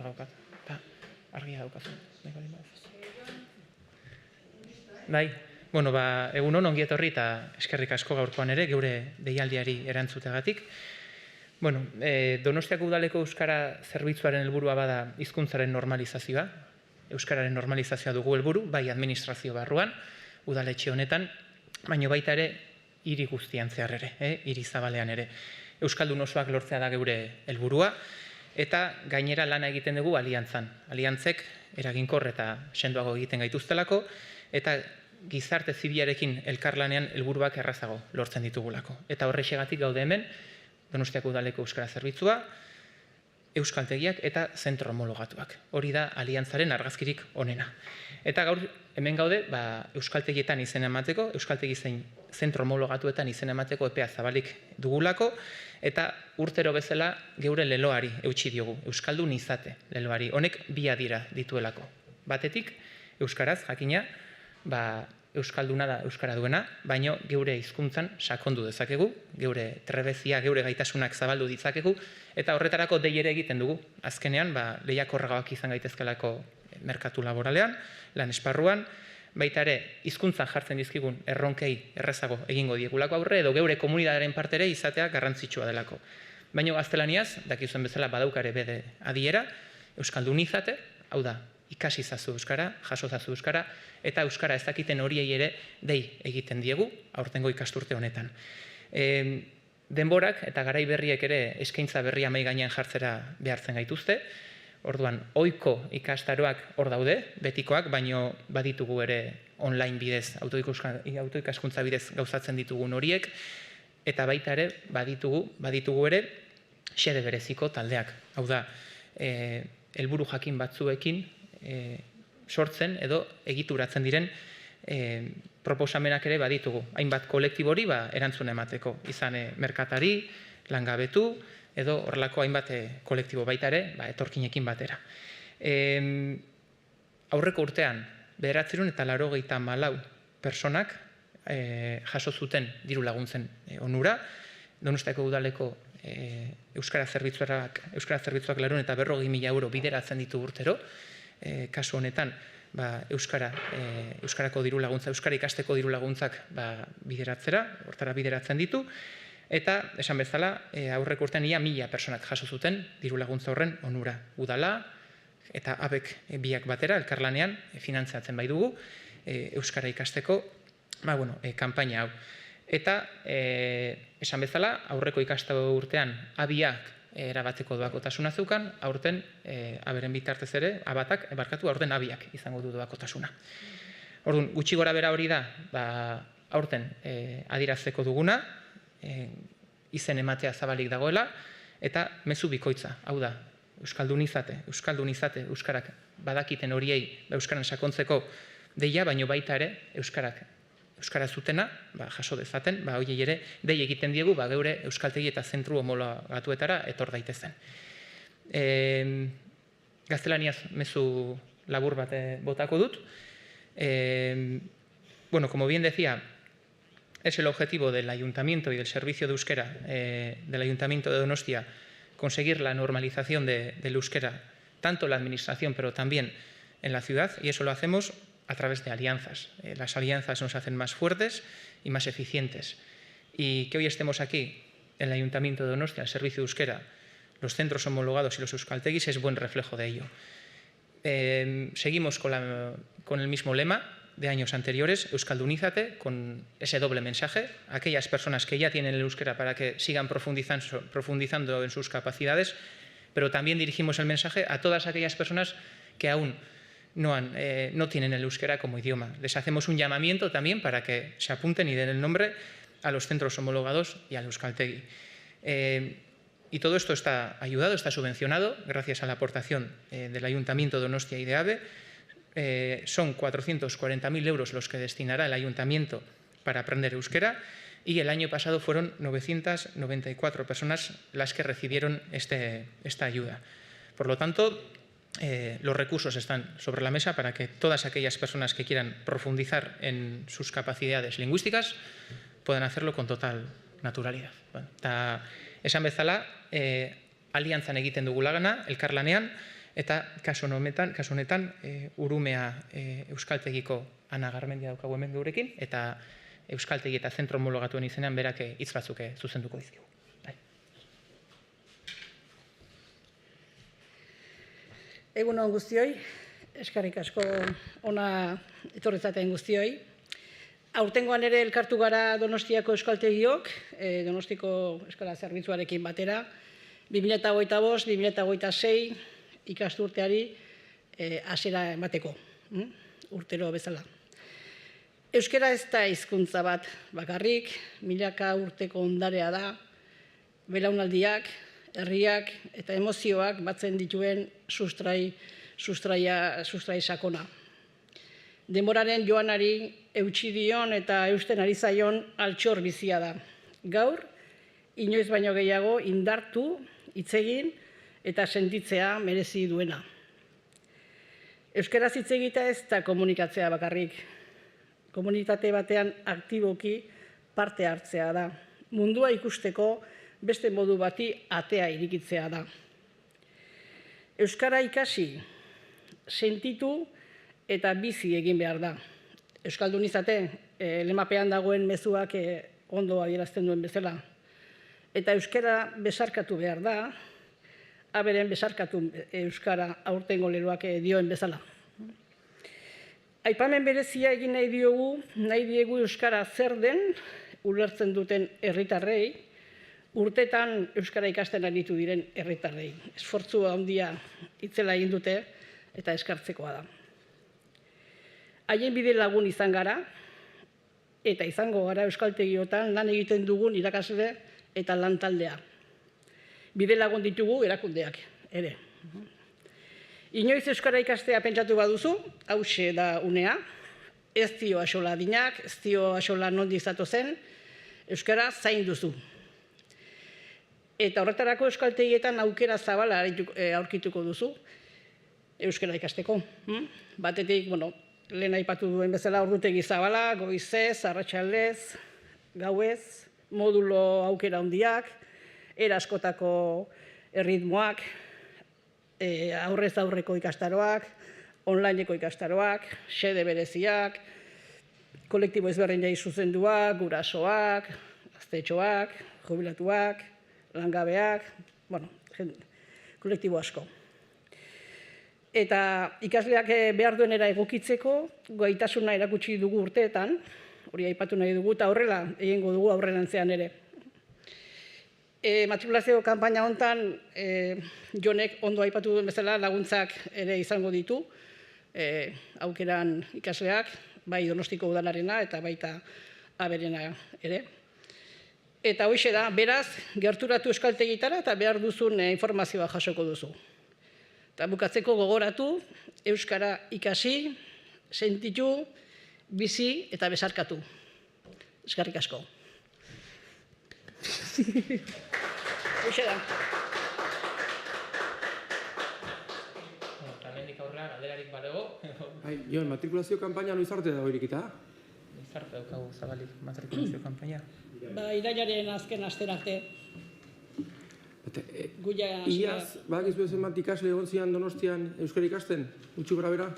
gaukat. Argia daukazu. Bai, bueno, egunon ongi etorri eta eskerrik asko gaurkoan ere geure deialdiari erantzuteagatik. Bueno, Donostiako udaleko euskara zerbitzuaren helburua bada hizkuntzaren normalizazioa. Euskararen normalizazioa dugu helburu, bai administrazio barruan, udaletxe honetan, baina baita ere hiri guztian zehar ere, hiri zabalean ere. Euskaldun osoak lortzea da geure helburua, eta gainera lana egiten dugu aliantzan. Aliantzek eraginkor eta sendoago egiten gaituztelako, eta gizarte zibilarekin elkarlanean helburuak errazago lortzen ditugulako. Eta horrexegatik gaude hemen, Donostiako udaleko euskara zerbitzua, euskaltegiak eta zentro homologatuak. Hori da aliantzaren argazkirik onena. Eta gaur hemen gaude, euskaltegietan izena emateko, euskaltegi zein zentro homologatuetan izena emateko epea zabalik dugulako, eta urtero bezala geure leloari eutsi diogu, euskaldun izate leloari. Honek bi adira dituelako. Batetik, euskaraz, jakina, euskalduna da euskara duena, baino geure hizkuntzan sakondu dezakegu, geure trebezia, geure gaitasunak zabaldu ditzakegu, eta horretarako dei ere egiten dugu. Azkenean, lehiakorragoak izan gaitezkelako merkatu laboralean, lan esparruan, baita ere, hizkuntzan jartzen dizkigun erronkei errezago egingo diegulako aurre, edo geure komunitatearen partere izatea garrantzitsua delako. Baina gaztelaniaz, dakizuen bezala badaukare bede adiera, euskaldun izate, hau da, ikasi zazu euskara, jaso zazu euskara, eta euskara ez dakiten horiei ere dei egiten diegu, aurtengo ikasturte honetan. Denborak eta garai berriek ere eskaintza berria mahai gainean jartzera behartzen gaituzte, orduan, ohiko ikastaroak hor daude, betikoak, baino baditugu ere online bidez, autoikaskuntza bidez gauzatzen ditugun horiek, eta baita ere baditugu ere xede bereziko taldeak. Hau da, helburu jakin batzuekin sortzen edo egituratzen diren proposamenak ere baditugu. Hainbat kolektibori erantzun emateko, izan merkatari, langabetu, edo horrelako hainbat kolektibo baita ere, etorkinekin batera. Aurreko urtean, 984 personak jaso zuten diru laguntzen onura, Donostiako udaleko euskara zerbitzuak 940.000 euro bideratzen ditu urtero, kasu honetan, euskarako diru laguntza, euskara ikasteko diru laguntzak bideratzera, hortara bideratzen ditu, eta, esan bezala, aurreko urtean 1000 personak jaso zuten diru laguntza horren onura. Udala eta abek biak batera, elkarlanean, finantzatzen bai dugu, euskara ikasteko, kanpaina hau. Eta, esan bezala, aurreko ikastago urtean abiak erabateko doakotasuna zeukan, aurten aberen bitartez ere, aurten abiak izango du doakotasuna. Orduan, gutxi gora bera hori da, aurten adirazteko duguna, izen ematea zabalik dagoela, eta mezu bikoitza, hau da, euskaldun izate, euskarak badakiten horiei euskaran sakontzeko deia, baino baita ere, euskara zutena, jaso dezaten, horiei ere, dei egiten diegu, geure euskaltegi eta zentru homologatuetara etor daitezen. Gaztelaniaz mezu labur bat botako dut. Como bien decía, es el objetivo del Ayuntamiento y del Servicio de Euskera del Ayuntamiento de Donostia conseguir la normalización del euskera, tanto en la administración, pero también en la ciudad, y eso lo hacemos a través de alianzas. Las alianzas nos hacen más fuertes y más eficientes. Y que hoy estemos aquí, en el Ayuntamiento de Donostia, el Servicio de Euskera, los centros homologados y los euskaltegis, es buen reflejo de ello. Seguimos con el mismo lema de años anteriores, Euskaldunízate, con ese doble mensaje. Aquellas personas que ya tienen el euskera para que sigan profundizando en sus capacidades, pero también dirigimos el mensaje a todas aquellas personas que aún no tienen el euskera como idioma. Les hacemos un llamamiento también para que se apunten y den el nombre a los centros homologados y al euskaltegi. Y todo esto está ayudado, está subvencionado, gracias a la aportación del Ayuntamiento de Donostia y de ABE. Son 440.000 euros los que destinará el Ayuntamiento para aprender euskera, y el año pasado fueron 994 personas las que recibieron esta ayuda. Por lo tanto, los recursos están sobre la mesa para que todas aquellas personas que quieran profundizar en sus capacidades lingüísticas puedan hacerlo con total naturalidad. Esan bezala, aliantzan egiten dugu lana, elkarlanean, Eta kasu honetan, Urumea Euskaltegiko Ana Garmendia daukagu hemen gurekin, eta Euskaltegi eta zentro homologatuen izenean berak hitz batzuk zuzenduko dizkigu. Egun on guztioi, eskerrik asko ona etorritzaten guztioi. Aurtengoan ere elkartu gara Donostiako Euskaltegiok, Donostiko Euskara Zerbitzuarekin batera, 2025-2026 ikasturteari hasiera emateko, urtero bezala. Euskara ez da hizkuntza bat bakarrik, milaka urteko ondarea da, belaunaldiak, herriak eta emozioak batzen dituen sustrai sakona. Denboraren joanari eutsi dion eta eusten ari zaion altxor bizia da. Gaur, inoiz baino gehiago indartu, hitz egin eta sentitzea merezi duena. Euskaraz hitz egitea ez da komunikatzea bakarrik. Komunitate batean aktiboki parte hartzea da. Mundua ikusteko beste modu bati atea irikitzea da. Euskara ikasi, sentitu eta bizi egin behar da. Euskaldun izate, lemapean dagoen mezuak ondo adierazten duen bezala. Eta euskara besarkatu behar da, aberen besarkatu euskara aurtengo leroak dioen bezala. Aipamen berezia egin nahi diegu euskara zer den ulertzen duten herritarrei, urtetan euskara ikasten aritu diren herritarrei. Esfortzu handia itzela egin dute eta eskartzekoa da. Haien bide lagun izan gara eta izango gara euskaltegiotan lan egiten dugun irakasle eta lantaldea. Bide lagun ditugu erakundeak ere. Inoiz euskara ikastea pentsatu baduzu, hauxe da unea, ez dio axola adinak, ez dio axola nondi izatu zen, euskara zain duzu. Eta horretarako euskaltegietan aukera zabala aurkituko duzu, euskara ikasteko. Batetik, lehen aipatu duen bezala ordutegi zabala, goizez, arratsaldez, gauez, modulo aukera handiak, eraskotako erritmoak, aurrez aurreko ikastaroak, onlineko ikastaroak, xede bereziak, kolektibo ezberdinei zuzenduak, gurasoak, gaztetxoak, jubilatuak, langabeak, kolektibo asko. Eta ikasleak behar duenera egokitzeko, gaitasuna erakutsi dugu urteetan, hori aipatu nahi dugu, eta horrela egingo dugu aurrerantzean ere. Matrikulazio kanpaina hontan, Jonek ondo aipatu duen bezala laguntzak ere izango ditu, aukeran ikasleak, bai Donostiko udalarena eta baita aberena ere. Eta hoxe da, beraz, gerturatu euskaltegitara eta behar duzun informazioa jasoko duzu. Eta bukatzeko gogoratu, euskara ikasi, sentitu, bizi eta besarkatu. Eskerrik asko. Hoxe da. Tamendik aurrera, galderarik balego. Jon, matrikulazio kanpaina noiz arte dago irikita? Noiz arte daukagu zabalik matrikulazio kanpaina. Irailaren azken asterarte. Iaz, badakizu zenbat ikasle egon zian Donostian euskara ikasten, gutxi gora bera?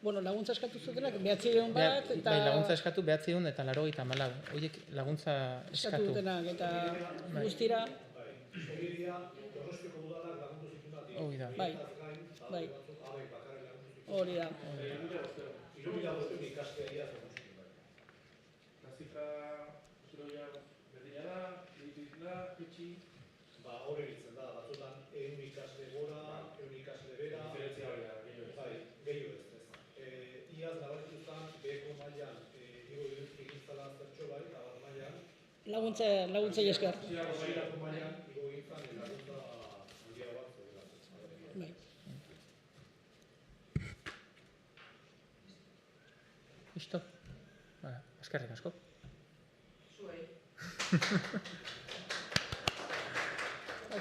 Laguntza eskatu zutenak, 900 bat, eta... Bai, laguntza eskatu 900 eta 94. Horiek laguntza eskatu. Dutenak, eta guztira... Hori da. Bai. Hori da. Hori ditzen da, batzutan ehun ikasle gora, ehun ikasle bera, gehiago ez. Iaz nabarituztan, beheko mailan, egintzala zertxo bai, eta bat mailan. Laguntzei esker. Mailako mailan, egintzan, laguntza handia bat zela. Bai. Listo? Eskerrik asko. Zuei.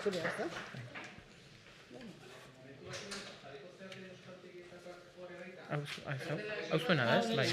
Zurea, ez da? Hau zuena da, ez? Bai.